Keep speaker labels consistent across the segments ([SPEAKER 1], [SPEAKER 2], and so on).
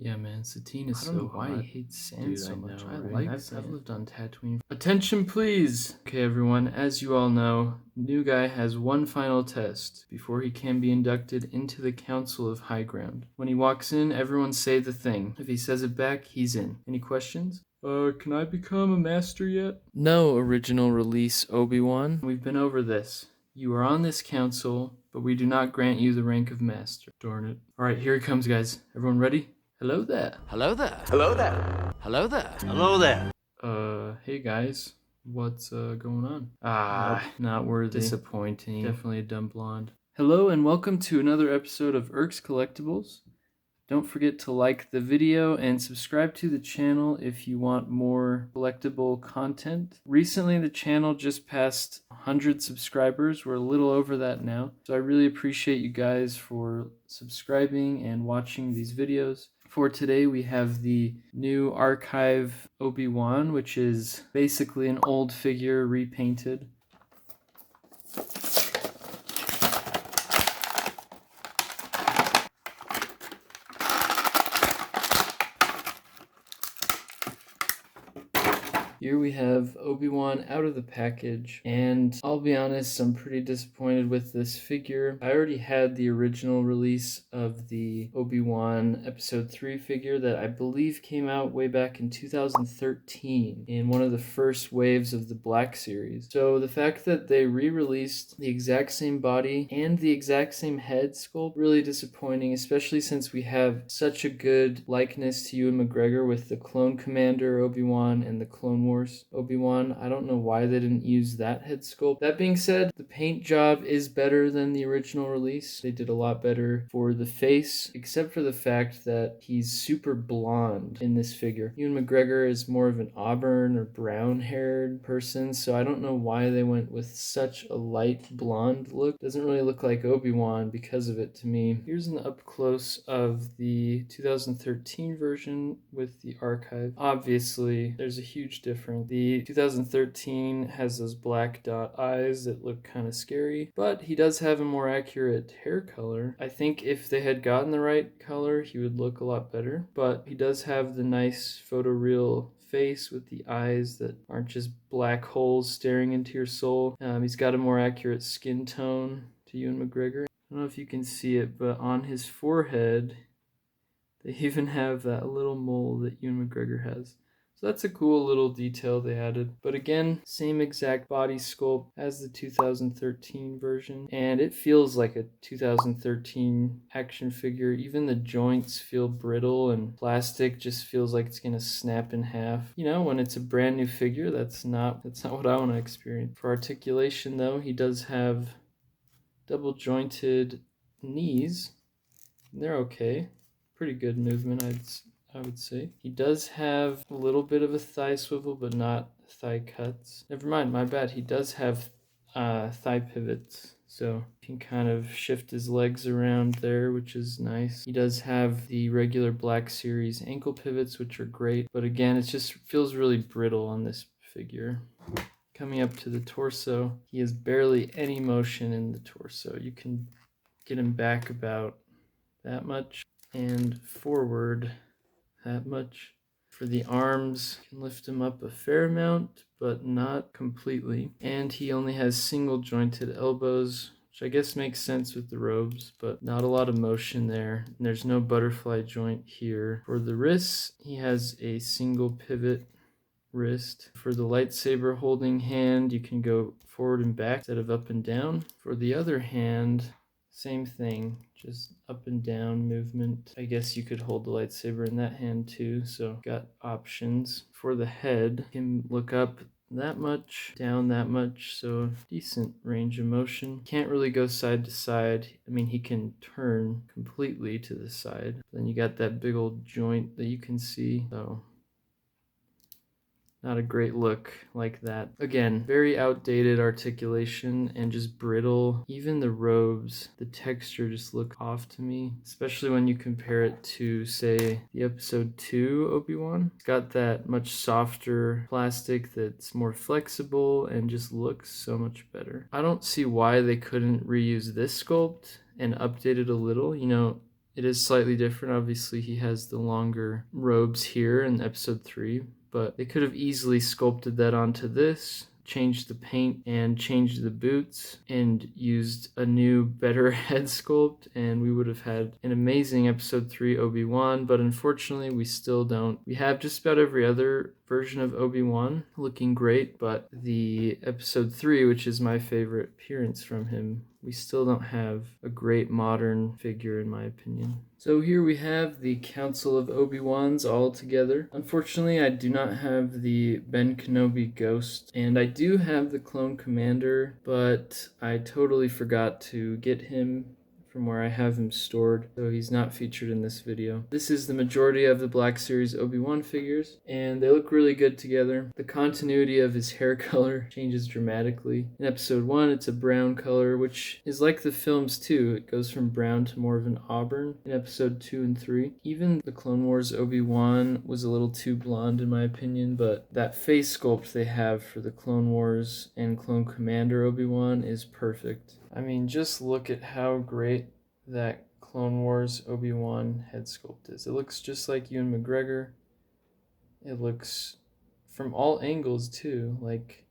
[SPEAKER 1] Yeah, man, Satine is so white. I hate sand
[SPEAKER 2] Dude,
[SPEAKER 1] so
[SPEAKER 2] I
[SPEAKER 1] much.
[SPEAKER 2] know,
[SPEAKER 1] I
[SPEAKER 2] right?
[SPEAKER 1] like
[SPEAKER 2] I've
[SPEAKER 1] sand. I've
[SPEAKER 2] lived
[SPEAKER 1] lived on Tatooine. Attention, please! Okay, everyone, as you all know, new guy has one final test before he can be inducted into the Council of High Ground. When he walks in, everyone say the thing. If he says it back, he's in. Any questions? Can I become a master yet? No, original release Obi-Wan. We've been over this. You are on this council, but we do not grant you the rank of master. Darn it. Alright, here he comes, guys. Everyone ready? Hello there.
[SPEAKER 3] Hello there.
[SPEAKER 2] Hello there.
[SPEAKER 3] Hello there.
[SPEAKER 2] Hello there.
[SPEAKER 1] Hey guys. What's going on? Not worthy. Disappointing. Definitely a dumb blonde. Hello and welcome to another episode of Erk's Collectibles. Don't forget to like the video and subscribe to the channel if you want more collectible content. Recently, the channel just passed 100 subscribers. We're a little over that now. So I really appreciate you guys for subscribing and watching these videos. For today, we have the new Archive Obi-Wan, which is basically an old figure repainted. Here we have Obi-Wan out of the package, and I'll be honest, I'm pretty disappointed with this figure. I already had the original release of the Obi-Wan Episode 3 figure that I believe came out way back in 2013 in one of the first waves of the Black Series. So the fact that they re-released the exact same body and the exact same head sculpt, really disappointing, especially since we have such a good likeness to Ewan McGregor with the Clone Commander Obi-Wan and the Clone Wars Obi-Wan. I don't know why they didn't use that head sculpt. That being said, the paint job is better than the original release. They did a lot better for the face, except for the fact that he's super blonde in this figure. Ewan McGregor is more of an auburn or brown-haired person, so I don't know why they went with such a light blonde look. Doesn't really look like Obi-Wan because of it to me. Here's an up-close of the 2013 version with the Archive. Obviously, there's a huge difference. The 2013 has those black dot eyes that look kind of scary, but he does have a more accurate hair color. I think if they had gotten the right color, he would look a lot better, but he does have the nice photoreal face with the eyes that aren't just black holes staring into your soul. He's got a more accurate skin tone to Ewan McGregor. I don't know if you can see it, but on his forehead, they even have that little mole that Ewan McGregor has. So that's a cool little detail they added. But again, same exact body sculpt as the 2013 version. And it feels like a 2013 action figure. Even the joints feel brittle and plastic just feels like it's gonna snap in half. You know, when it's a brand new figure, that's not what I want to experience. For articulation though, he does have double jointed knees. They're okay. Pretty good movement, I would say. He does have a little bit of a thigh swivel, but not thigh cuts. Never mind, my bad. He does have thigh pivots, so he can kind of shift his legs around there, which is nice. He does have the regular Black Series ankle pivots, which are great, but again, it just feels really brittle on this figure. Coming up to the torso, he has barely any motion in the torso. You can get him back about that much and forward that much. For the arms, you can lift him up a fair amount, but not completely. And he only has single jointed elbows, which I guess makes sense with the robes, but not a lot of motion there. And there's no butterfly joint here. For the wrists, he has a single pivot wrist. For the lightsaber holding hand, you can go forward and back instead of up and down. For the other hand, same thing, just up and down movement. I guess you could hold the lightsaber in that hand too, so got options. For the head, you can look up that much, down that much, so decent range of motion. Can't really go side to side. I mean, he can turn completely to the side. Then you got that big old joint that you can see, so not a great look like that. Again, very outdated articulation and just brittle. Even the robes, the texture just look off to me, especially when you compare it to, say, the episode 2 Obi-Wan. It's got that much softer plastic that's more flexible and just looks so much better. I don't see why they couldn't reuse this sculpt and update it a little. You know, It is slightly different. Obviously, he has the longer robes here in episode 3, but they could have easily sculpted that onto this, changed the paint and changed the boots and used a new, better head sculpt, and we would have had an amazing episode 3 Obi-Wan. But unfortunately, we still don't. We have just about every other version of Obi-Wan looking great, but the episode 3, which is my favorite appearance from him, we still don't have a great modern figure in my opinion. So here we have the Council of Obi-Wans all together. Unfortunately, I do not have the Ben Kenobi Ghost, and I do have the Clone Commander, but I totally forgot to get him from where I have him stored, so he's not featured in this video. This is the majority of the Black Series Obi-Wan figures, and they look really good together. The continuity of his hair color changes dramatically. In episode 1, it's a brown color, which is like the films too. It goes from brown to more of an auburn in episode 2 and 3. Even the Clone Wars Obi-Wan was a little too blonde in my opinion, but that face sculpt they have for the Clone Wars and Clone Commander Obi-Wan is perfect. I mean, just look at how great that Clone Wars Obi-Wan head sculpt is. It looks just like Ewan McGregor. It looks from all angles too, like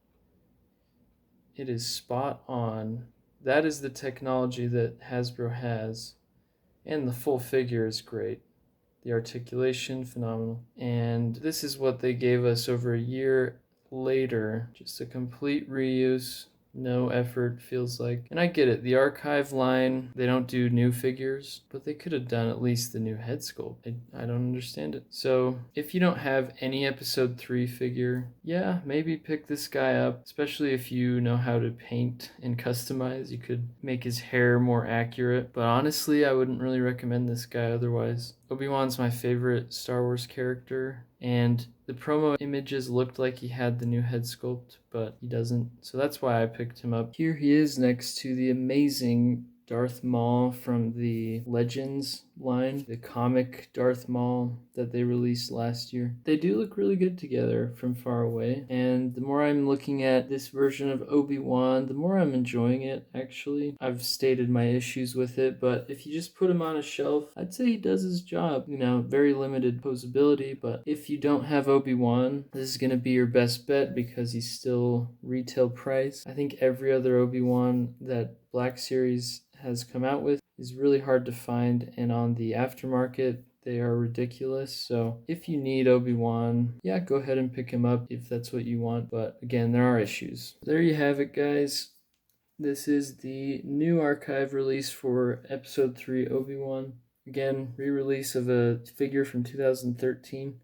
[SPEAKER 1] it is spot on. That is the technology that Hasbro has, and the full figure is great. The articulation, phenomenal. And this is what they gave us over a year later, just a complete reuse. No effort, feels like. And I get it, the archive line, they don't do new figures, but they could have done at least the new head sculpt. I don't understand it. So if you don't have any episode 3 figure, yeah, maybe pick this guy up, especially if you know how to paint and customize. You could make his hair more accurate, but honestly, I wouldn't really recommend this guy otherwise. Obi-Wan's my favorite Star Wars character, and the promo images looked like he had the new head sculpt, but he doesn't, so that's why I picked him up. Here he is next to the amazing Darth Maul from the Legends line, the comic Darth Maul that they released last year. They do look really good together from far away, and the more I'm looking at this version of Obi-Wan, the more I'm enjoying it, actually. I've stated my issues with it, but if you just put him on a shelf, I'd say he does his job. You know, very limited posability, but if you don't have Obi-Wan, this is going to be your best bet because he's still retail price. I think every other Obi-Wan that Black Series has come out with is really hard to find, and on the aftermarket they are ridiculous. So if you need Obi-Wan, yeah, go ahead and pick him up if that's what you want, but again, there are issues. There you have it, guys. This is the new archive release for episode 3 Obi-Wan. Again, re-release of a figure from 2013,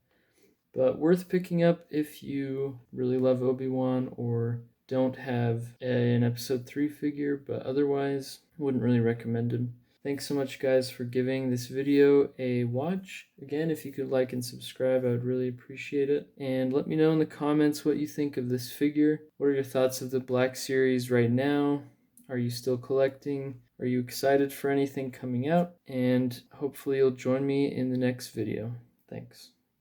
[SPEAKER 1] but worth picking up if you really love Obi-Wan or don't have an episode 3 figure, but otherwise wouldn't really recommend him. Thanks so much, guys, for giving this video a watch. Again, if you could like and subscribe, I would really appreciate it. And let me know in the comments what you think of this figure. What are your thoughts of the Black Series right now? Are you still collecting? Are you excited for anything coming out? And hopefully you'll join me in the next video. Thanks.